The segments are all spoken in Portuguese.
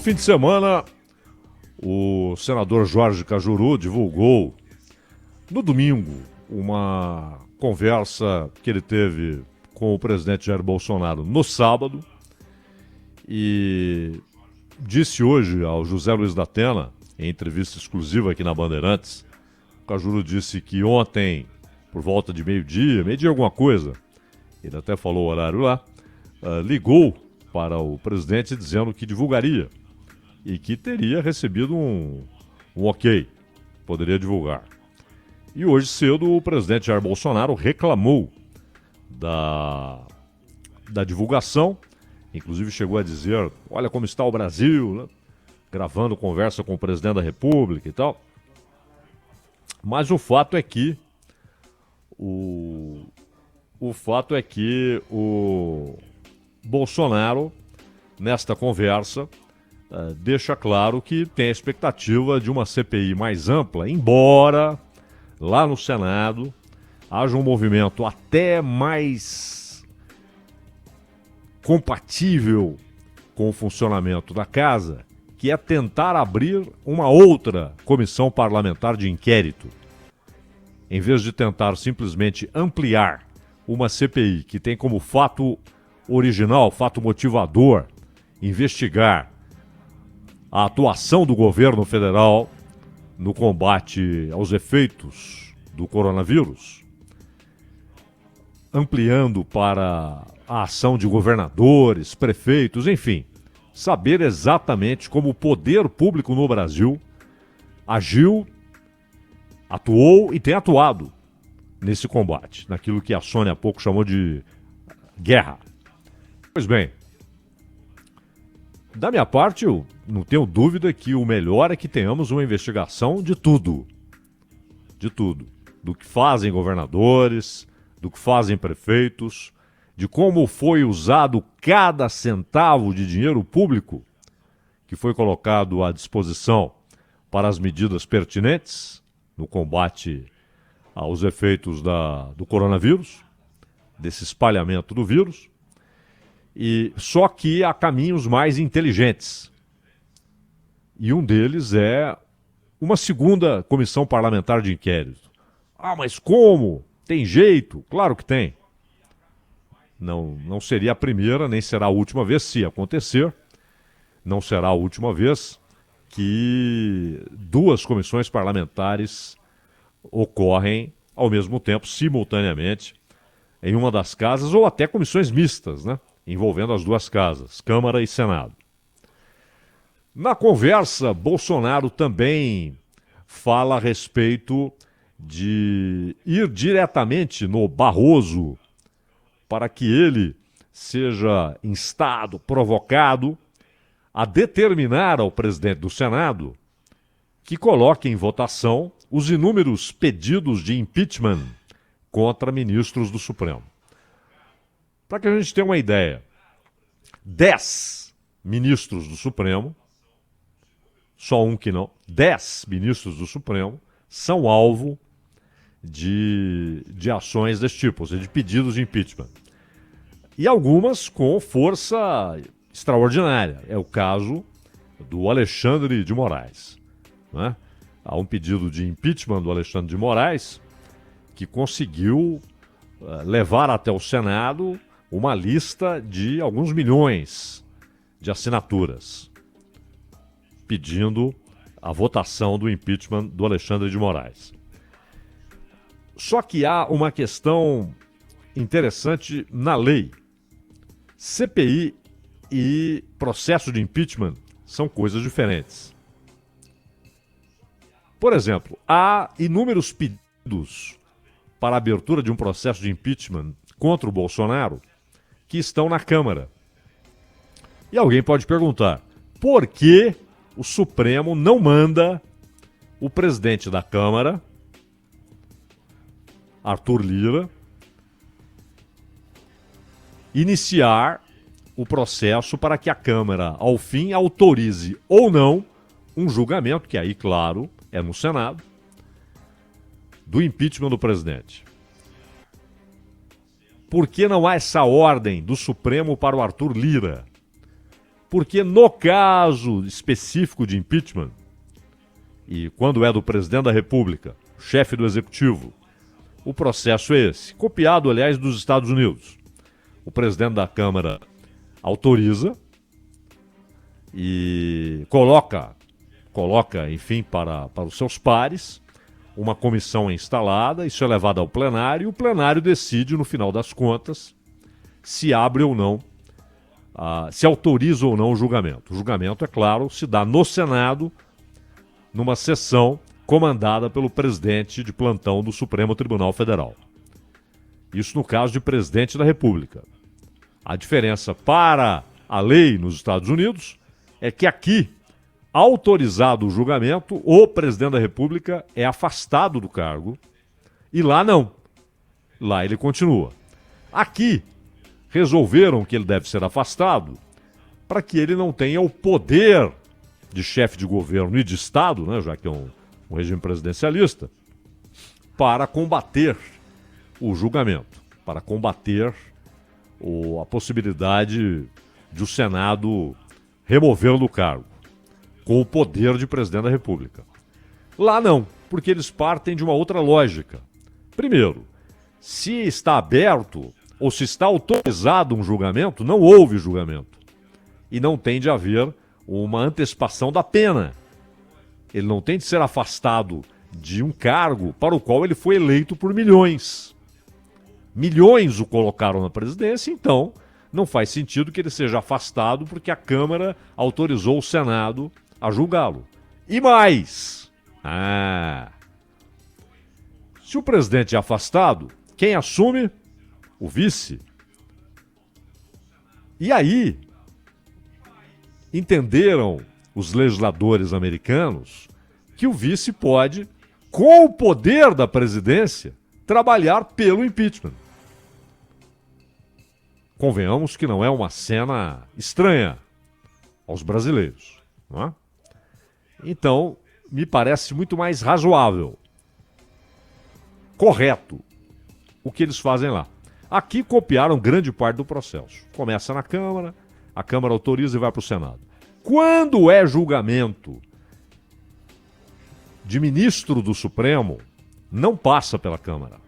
fim de semana, o senador Jorge Cajuru divulgou, no domingo, uma conversa que ele teve com o presidente Jair Bolsonaro no sábado e disse hoje ao José Luiz da Atena, em entrevista exclusiva aqui na Bandeirantes, o Cajuru disse que ontem, por volta de meio-dia alguma coisa, ele até falou o horário lá, ligou para o presidente dizendo que divulgaria e que teria recebido um ok, poderia divulgar. E hoje cedo o presidente Jair Bolsonaro reclamou da divulgação, inclusive chegou a dizer, olha como está o Brasil, né? Gravando conversa com o presidente da República e tal. Mas o fato é que o Bolsonaro, nesta conversa, deixa claro que tem a expectativa de uma CPI mais ampla, embora lá no Senado haja um movimento até mais compatível com o funcionamento da casa, que é tentar abrir uma outra comissão parlamentar de inquérito. Em vez de tentar simplesmente ampliar uma CPI que tem como fato original, fato motivador, investigar a atuação do governo federal no combate aos efeitos do coronavírus, ampliando para a ação de governadores, prefeitos, enfim, saber exatamente como o poder público no Brasil agiu, atuou e tem atuado nesse combate, naquilo que a Sônia há pouco chamou de guerra. Pois bem, da minha parte, eu não tenho dúvida que o melhor é que tenhamos uma investigação de tudo. De tudo. Do que fazem governadores, do que fazem prefeitos, de como foi usado cada centavo de dinheiro público que foi colocado à disposição para as medidas pertinentes no combate aos efeitos do coronavírus, desse espalhamento do vírus. E só que há caminhos mais inteligentes. E um deles é uma segunda comissão parlamentar de inquérito. Ah, mas como? Tem jeito? Claro que tem. Não seria a primeira, nem será a última vez, se acontecer. Não será a última vez que duas comissões parlamentares ocorrem ao mesmo tempo, simultaneamente, em uma das casas, ou até comissões mistas, né? Envolvendo as duas casas, Câmara e Senado. Na conversa, Bolsonaro também fala a respeito de ir diretamente no Barroso para que ele seja instado, provocado a determinar ao presidente do Senado que coloque em votação os inúmeros pedidos de impeachment contra ministros do Supremo. Para que a gente tenha uma ideia, 10 ministros do Supremo, só um que não, 10 ministros do Supremo são alvo de ações desse tipo, ou seja, de pedidos de impeachment. E algumas com força extraordinária. É o caso do Alexandre de Moraes, né? Há um pedido de impeachment do Alexandre de Moraes que conseguiu levar até o Senado uma lista de alguns milhões de assinaturas pedindo a votação do impeachment do Alexandre de Moraes. Só que há uma questão interessante na lei. CPI e processo de impeachment são coisas diferentes. Por exemplo, há inúmeros pedidos para a abertura de um processo de impeachment contra o Bolsonaro que estão na Câmara. E alguém pode perguntar, por que o Supremo não manda o presidente da Câmara, Arthur Lira, iniciar o processo para que a Câmara, ao fim, autorize ou não um julgamento, que aí, claro, é no Senado, do impeachment do presidente? Por que não há essa ordem do Supremo para o Arthur Lira? Porque no caso específico de impeachment, e quando é do presidente da República, chefe do Executivo, o processo é esse, copiado, aliás, dos Estados Unidos. O presidente da Câmara autoriza e coloca, enfim, para os seus pares, uma comissão é instalada, isso é levado ao plenário, e o plenário decide, no final das contas, se abre ou não, se autoriza ou não o julgamento. O julgamento, é claro, se dá no Senado, numa sessão comandada pelo presidente de plantão do Supremo Tribunal Federal. Isso no caso de presidente da República. A diferença para a lei nos Estados Unidos é que aqui, autorizado o julgamento, o presidente da República é afastado do cargo e lá não. Lá ele continua. Aqui, resolveram que ele deve ser afastado para que ele não tenha o poder de chefe de governo e de Estado, né, já que é um regime presidencialista, para combater o julgamento, para combater a possibilidade de o Senado removê-lo do cargo, com o poder de presidente da República. Lá não, porque eles partem de uma outra lógica. Primeiro, se está aberto ou se está autorizado um julgamento, não houve julgamento. E não tem de haver uma antecipação da pena. Ele não tem de ser afastado de um cargo para o qual ele foi eleito por milhões. Milhões o colocaram na presidência, então não faz sentido que ele seja afastado porque a Câmara autorizou o Senado a julgá-lo. E mais, se o presidente é afastado, quem assume? O vice. E aí, entenderam os legisladores americanos que o vice pode, com o poder da presidência, trabalhar pelo impeachment. Convenhamos que não é uma cena estranha aos brasileiros, não é? Então, me parece muito mais razoável, correto, o que eles fazem lá. Aqui copiaram grande parte do processo. Começa na Câmara, a Câmara autoriza e vai para o Senado. Quando é julgamento de ministro do Supremo, não passa pela Câmara.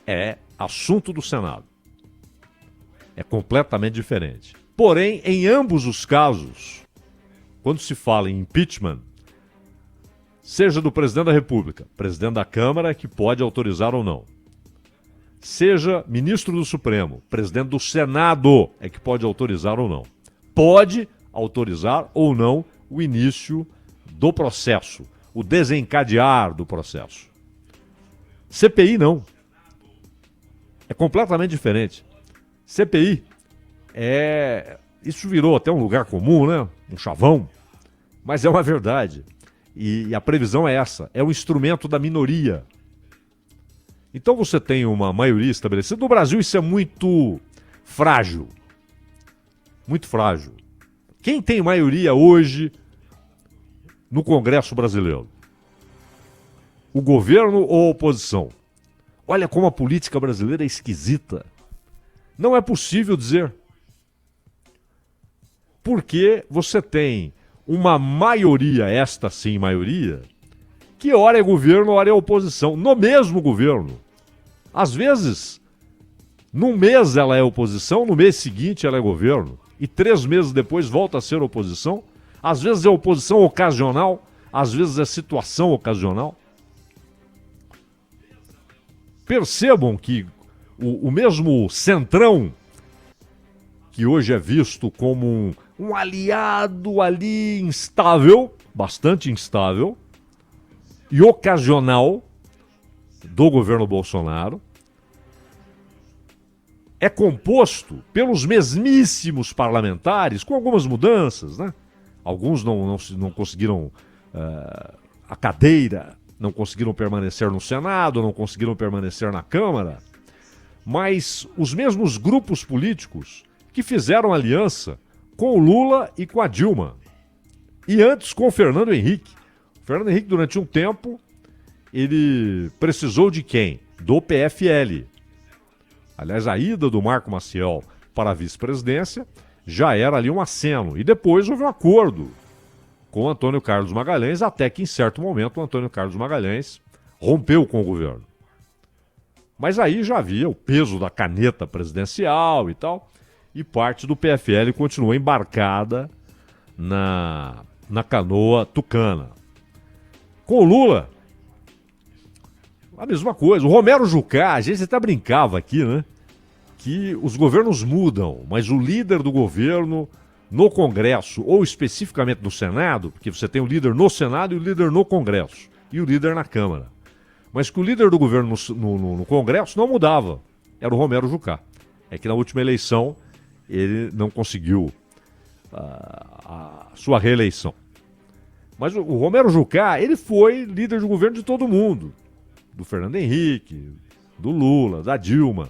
É assunto do Senado. É completamente diferente. Porém, em ambos os casos, quando se fala em impeachment, seja do presidente da República, presidente da Câmara, que pode autorizar ou não, seja ministro do Supremo, presidente do Senado, é que pode autorizar ou não. Pode autorizar ou não o início do processo, o desencadear do processo. CPI não. É completamente diferente. CPI isso virou até um lugar comum, né? Um chavão. Mas é uma verdade. E a previsão é essa. É um instrumento da minoria. Então você tem uma maioria estabelecida. No Brasil isso é muito frágil. Muito frágil. Quem tem maioria hoje no Congresso brasileiro? O governo ou a oposição? Olha como a política brasileira é esquisita. Não é possível dizer. Porque você tem uma maioria, esta sim maioria, que ora é governo, ora é oposição, no mesmo governo. Às vezes, num mês ela é oposição, no mês seguinte ela é governo, e 3 meses depois volta a ser oposição. Às vezes é oposição ocasional, às vezes é situação ocasional. Percebam que o mesmo centrão, que hoje é visto como um aliado ali instável, bastante instável, e ocasional do governo Bolsonaro, é composto pelos mesmíssimos parlamentares, com algumas mudanças, né? Alguns não conseguiram a cadeira, não conseguiram permanecer no Senado, não conseguiram permanecer na Câmara, mas os mesmos grupos políticos que fizeram aliança com o Lula e com a Dilma. E antes com o Fernando Henrique. O Fernando Henrique, durante um tempo, ele precisou de quem? Do PFL. Aliás, a ida do Marco Maciel para a vice-presidência já era ali um aceno. E depois houve um acordo com o Antônio Carlos Magalhães, até que em certo momento o Antônio Carlos Magalhães rompeu com o governo. Mas aí já havia o peso da caneta presidencial e tal, e parte do PFL continuou embarcada na canoa tucana. Com o Lula, a mesma coisa. O Romero Jucá, a gente até brincava aqui, né? Que os governos mudam, mas o líder do governo no Congresso, ou especificamente no Senado, porque você tem o líder no Senado e o líder no Congresso, e o líder na Câmara. Mas que o líder do governo no Congresso não mudava. Era o Romero Jucá. É que na última eleição ele não conseguiu a sua reeleição. Mas o Romero Jucá, ele foi líder de governo de todo mundo. Do Fernando Henrique, do Lula, da Dilma.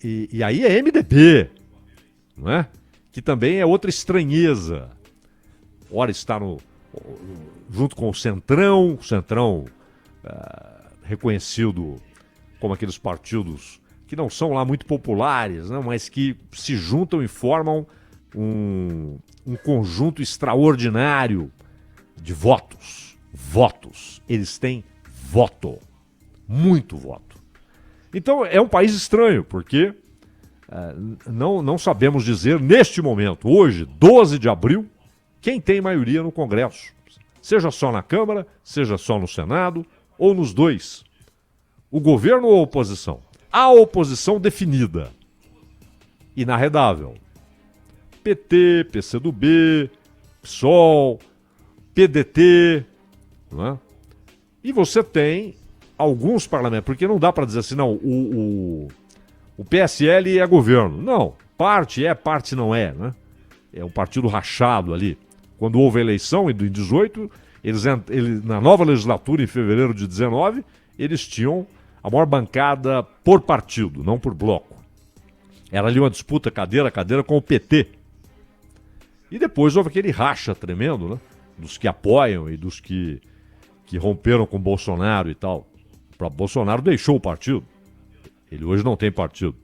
E aí é MDB, não é? Que também é outra estranheza. Ora está junto com o Centrão reconhecido como aqueles partidos que não são lá muito populares, né, mas que se juntam e formam um conjunto extraordinário de votos. Votos. Eles têm voto. Muito voto. Então é um país estranho, porque não sabemos dizer neste momento, hoje, 12 de abril, quem tem maioria no Congresso. Seja só na Câmara, seja só no Senado, ou nos dois. O governo ou a oposição? A oposição definida. Inarredável. PT, PCdoB, PSOL, PDT, não é? E você tem alguns parlamentos, porque não dá para dizer assim, não, o PSL é governo. Não, parte é, parte não é, né? É um partido rachado ali. Quando houve a eleição em 2018, eles, na nova legislatura, em fevereiro de 19, eles tinham a maior bancada por partido, não por bloco. Era ali uma disputa cadeira a cadeira com o PT. E depois houve aquele racha tremendo, né? Dos que apoiam e dos que romperam com Bolsonaro e tal. O próprio Bolsonaro deixou o partido. Ele hoje não tem partido.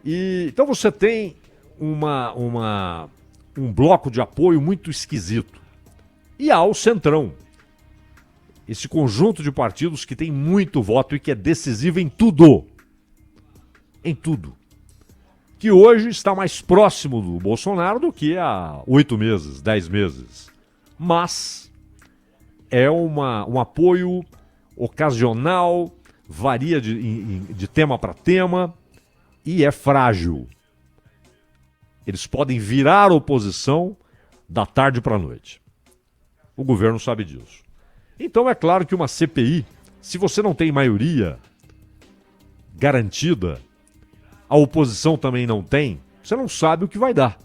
Então você tem um bloco de apoio muito esquisito. E há o Centrão. Esse conjunto de partidos que tem muito voto e que é decisivo em tudo. Em tudo. Que hoje está mais próximo do Bolsonaro do que há 8 meses, 10 meses. Mas é um apoio ocasional, varia de tema para tema e é frágil. Eles podem virar oposição da tarde para a noite. O governo sabe disso. Então é claro que uma CPI, se você não tem maioria garantida, a oposição também não tem, você não sabe o que vai dar.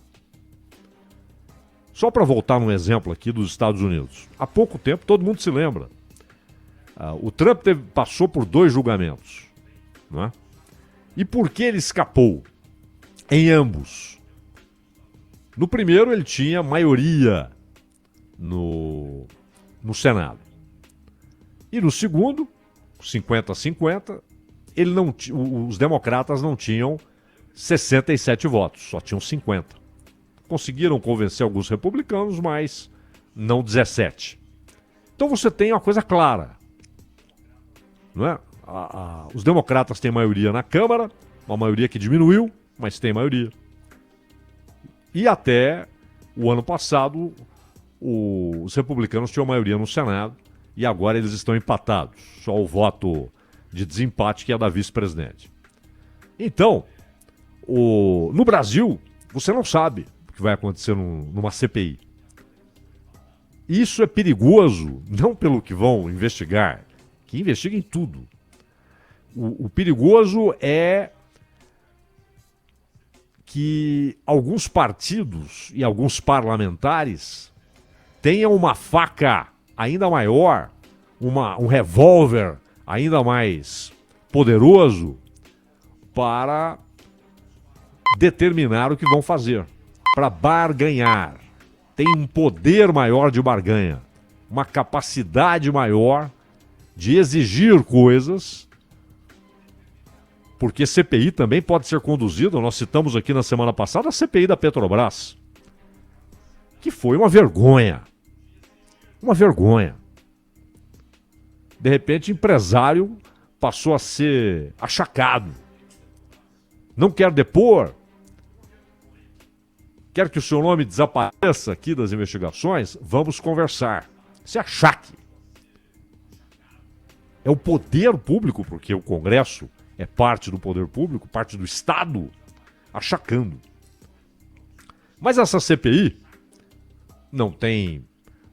Só para voltar num exemplo aqui dos Estados Unidos. Há pouco tempo, todo mundo se lembra. O Trump passou por 2 julgamentos. Não é? E por que ele escapou? Em ambos. No primeiro, ele tinha maioria no Senado. E no segundo, 50-50, os democratas não tinham 67 votos, só tinham 50. Conseguiram convencer alguns republicanos, mas não 17. Então você tem uma coisa clara. Não é? Os democratas têm maioria na Câmara, uma maioria que diminuiu, mas tem maioria. E até o ano passado, os republicanos tinham maioria no Senado, e agora eles estão empatados. Só o voto de desempate que é da vice-presidente. Então, no Brasil, você não sabe o que vai acontecer numa CPI. Isso é perigoso, não pelo que vão investigar, que investiguem tudo. O perigoso é que alguns partidos e alguns parlamentares tenham uma faca ainda maior, um revólver ainda mais poderoso para determinar o que vão fazer, para barganhar. Tem um poder maior de barganha, uma capacidade maior de exigir coisas Porque CPI também pode ser conduzida, nós citamos aqui na semana passada a CPI da Petrobras, que foi uma vergonha. Uma vergonha. De repente, empresário passou a ser achacado. Não quer depor? Quer que o seu nome desapareça aqui das investigações? Vamos conversar. Se achaque. É o poder público, porque o Congresso é parte do poder público, parte do Estado, achacando. Mas essa CPI não tem...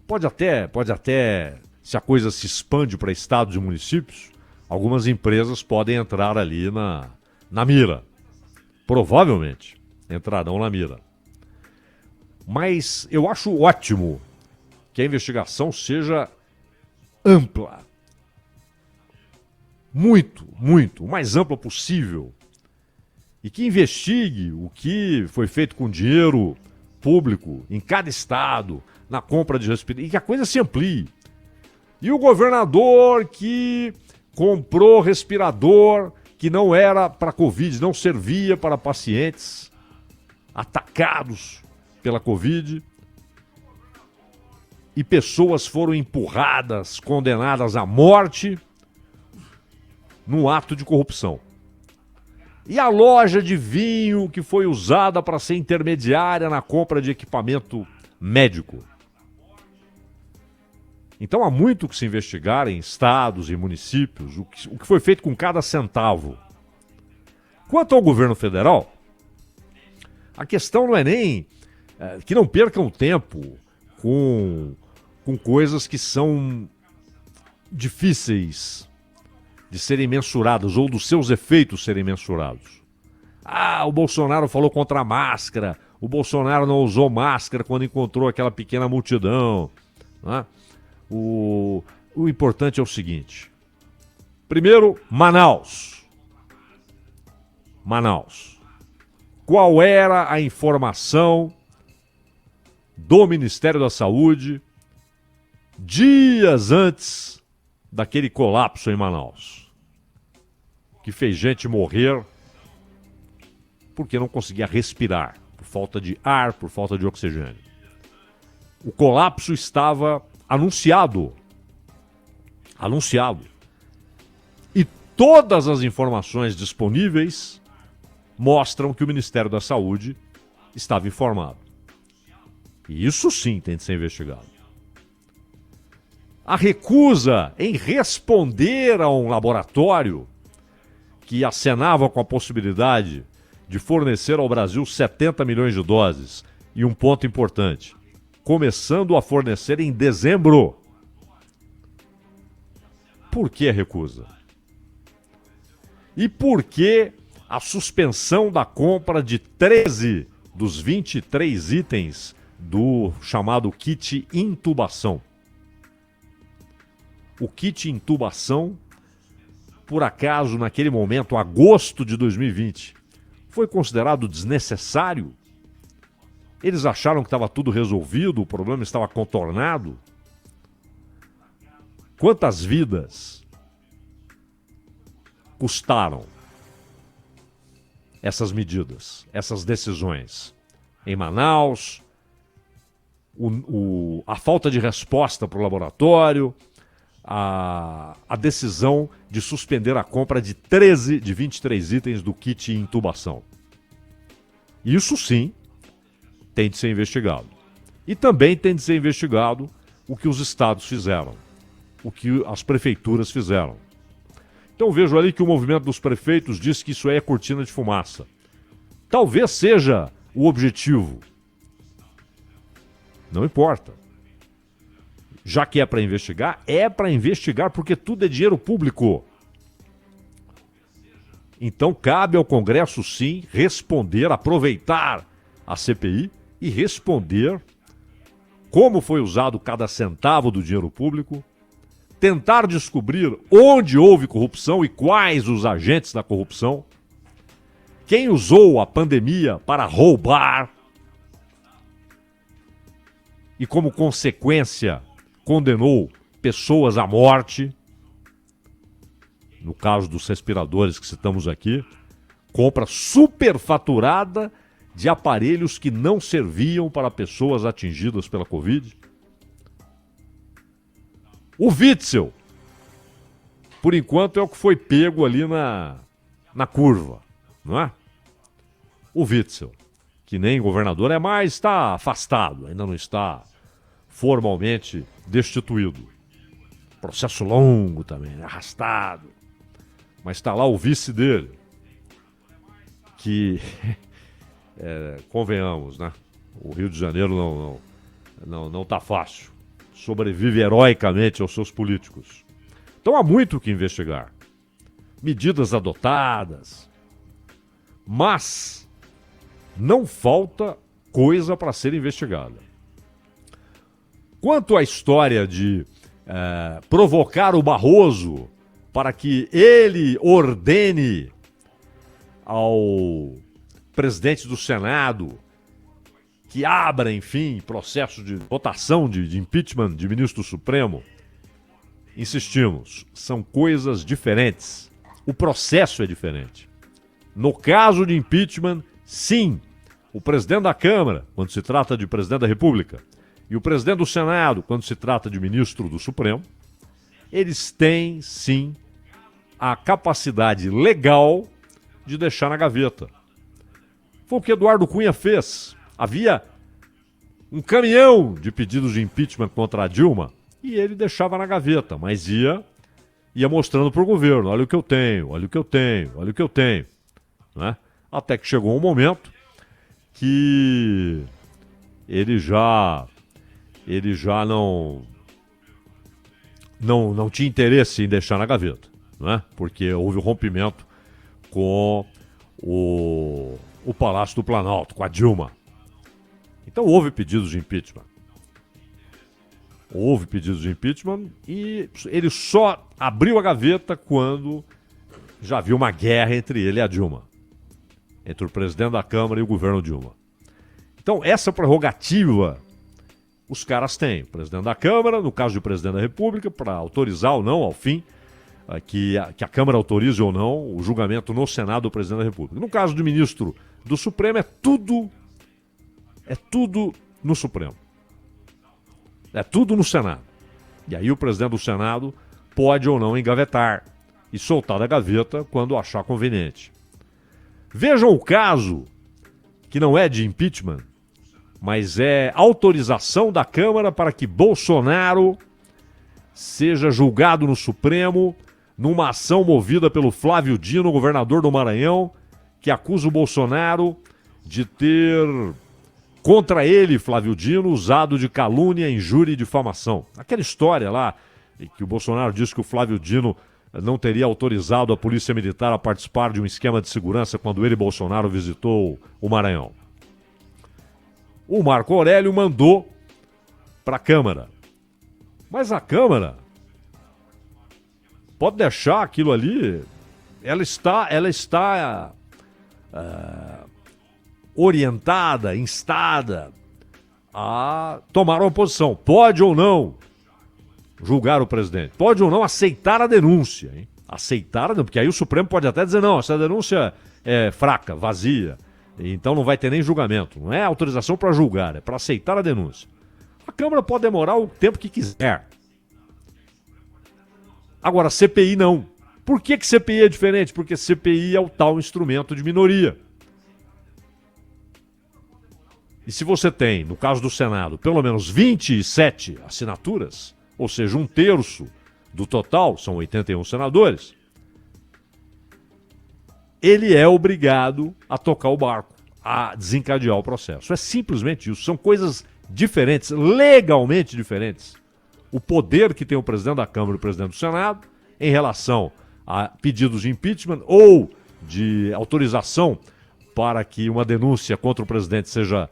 Pode até, se a coisa se expande para estados e municípios, algumas empresas podem entrar ali na mira. Provavelmente entrarão na mira. Mas eu acho ótimo que a investigação seja ampla. Muito, muito, o mais ampla possível. E que investigue o que foi feito com dinheiro público em cada estado, na compra de respirador, e que a coisa se amplie. E o governador que comprou respirador que não era para Covid, não servia para pacientes atacados pela Covid, e pessoas foram empurradas, condenadas à morte num ato de corrupção. E a loja de vinho que foi usada para ser intermediária na compra de equipamento médico. Então há muito que se investigar em estados e municípios, o que foi feito com cada centavo. Quanto ao governo federal, a questão não é nem que não percam tempo com coisas que são difíceis de serem mensuradas ou dos seus efeitos serem mensurados. O Bolsonaro falou contra a máscara, o Bolsonaro não usou máscara quando encontrou aquela pequena multidão, né? O importante é o seguinte. Primeiro, Manaus. Qual era a informação do Ministério da Saúde dias antes daquele colapso em Manaus? Que fez gente morrer porque não conseguia respirar, por falta de ar, por falta de oxigênio. O colapso estava anunciado. E todas as informações disponíveis mostram que o Ministério da Saúde estava informado. E isso sim tem de ser investigado. A recusa em responder a um laboratório que acenava com a possibilidade de fornecer ao Brasil 70 milhões de doses. E um ponto importante, começando a fornecer em dezembro. Por que a recusa? E por que a suspensão da compra de 13 dos 23 itens do chamado kit intubação? O kit intubação, por acaso, naquele momento, agosto de 2020, foi considerado desnecessário? Eles acharam que estava tudo resolvido, o problema estava contornado? Quantas vidas custaram essas medidas, essas decisões? Em Manaus, a falta de resposta para o laboratório, a decisão de suspender a compra de 13 de 23 itens do kit intubação. Isso sim tem de ser investigado. E também tem de ser investigado o que os estados fizeram, o que as prefeituras fizeram. Então vejo ali que o movimento dos prefeitos diz que isso aí é cortina de fumaça. Talvez seja o objetivo. Não importa. Já que é para investigar porque tudo é dinheiro público. Então cabe ao Congresso sim responder, aproveitar a CPI e responder como foi usado cada centavo do dinheiro público, tentar descobrir onde houve corrupção e quais os agentes da corrupção, quem usou a pandemia para roubar e, como consequência, condenou pessoas à morte, no caso dos respiradores que citamos aqui, compra superfaturada de aparelhos que não serviam para pessoas atingidas pela Covid. O Witzel, por enquanto, é o que foi pego ali na curva, não é? O Witzel, que nem governador é mais, está afastado, ainda não está formalmente destituído. Processo longo também, arrastado. Mas está lá o vice dele, que, convenhamos, né? O Rio de Janeiro não está fácil. Sobrevive heroicamente aos seus políticos. Então há muito o que investigar. Medidas adotadas. Mas não falta coisa para ser investigada. Quanto à história de provocar o Barroso para que ele ordene ao presidente do Senado que abra, enfim, processo de votação de impeachment de ministro do Supremo, insistimos, são coisas diferentes. O processo é diferente. No caso de impeachment, sim, o presidente da Câmara, quando se trata de presidente da República, e o presidente do Senado, quando se trata de ministro do Supremo, eles têm, sim, a capacidade legal de deixar na gaveta. Foi o que Eduardo Cunha fez. Havia um caminhão de pedidos de impeachment contra a Dilma e ele deixava na gaveta, mas ia mostrando para o governo, olha o que eu tenho, olha o que eu tenho, olha o que eu tenho. Né? Até que chegou um momento que ele já não tinha interesse em deixar na gaveta, né? Porque houve um rompimento com o Palácio do Planalto, com a Dilma. Então houve pedidos de impeachment. Houve pedidos de impeachment e ele só abriu a gaveta quando já havia uma guerra entre ele e a Dilma. Entre o presidente da Câmara e o governo Dilma. Então essa prerrogativa os caras têm. O presidente da Câmara, no caso do presidente da República, para autorizar ou não, ao fim, que a Câmara autorize ou não o julgamento no Senado do presidente da República. No caso do ministro do Supremo, é tudo no Supremo. É tudo no Senado. E aí o presidente do Senado pode ou não engavetar e soltar da gaveta quando achar conveniente. Vejam o caso, que não é de impeachment, mas é autorização da Câmara para que Bolsonaro seja julgado no Supremo numa ação movida pelo Flávio Dino, governador do Maranhão, que acusa o Bolsonaro de ter, contra ele, Flávio Dino, usado de calúnia, injúria e difamação. Aquela história lá, que o Bolsonaro disse que o Flávio Dino não teria autorizado a Polícia Militar a participar de um esquema de segurança quando ele, Bolsonaro, visitou o Maranhão. O Marco Aurélio mandou para a Câmara. Mas a Câmara pode deixar aquilo ali, ela está orientada, instada a tomar uma posição. Pode ou não julgar o presidente. Pode ou não aceitar a denúncia. Hein? Aceitar a denúncia, porque aí o Supremo pode até dizer, não, essa denúncia é fraca, vazia. Então não vai ter nem julgamento. Não é autorização para julgar, é para aceitar a denúncia. A Câmara pode demorar o tempo que quiser. Agora, CPI não. Por que CPI é diferente? Porque CPI é o tal instrumento de minoria. E se você tem, no caso do Senado, pelo menos 27 assinaturas, ou seja, 1/3 do total, são 81 senadores, ele é obrigado a tocar o barco, a desencadear o processo. É simplesmente isso. São coisas diferentes, legalmente diferentes. O poder que tem o presidente da Câmara e o presidente do Senado em relação a pedidos de impeachment ou de autorização para que uma denúncia contra o presidente seja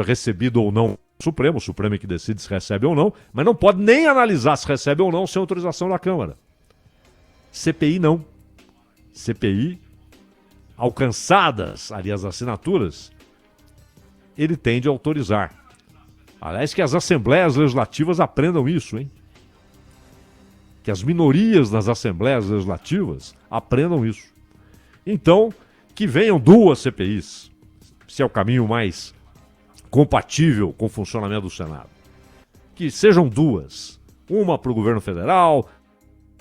recebida ou não no Supremo. O Supremo é que decide se recebe ou não, mas não pode nem analisar se recebe ou não sem autorização da Câmara. CPI não. CPI, alcançadas ali as assinaturas, ele tem de autorizar. Aliás, que as assembleias legislativas aprendam isso, hein? que as minorias nas assembleias legislativas aprendam isso. Então, que venham 2 CPIs, se é o caminho mais compatível com o funcionamento do Senado. Que sejam 2, uma para o governo federal,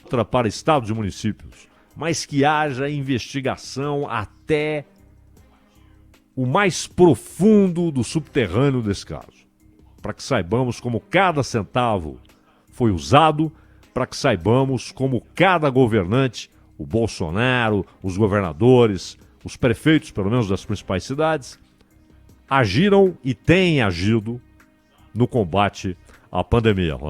outra para estados e municípios, mas que haja investigação até o mais profundo do subterrâneo desse caso, para que saibamos como cada centavo foi usado, para que saibamos como cada governante, o Bolsonaro, os governadores, os prefeitos, pelo menos das principais cidades, agiram e têm agido no combate à pandemia.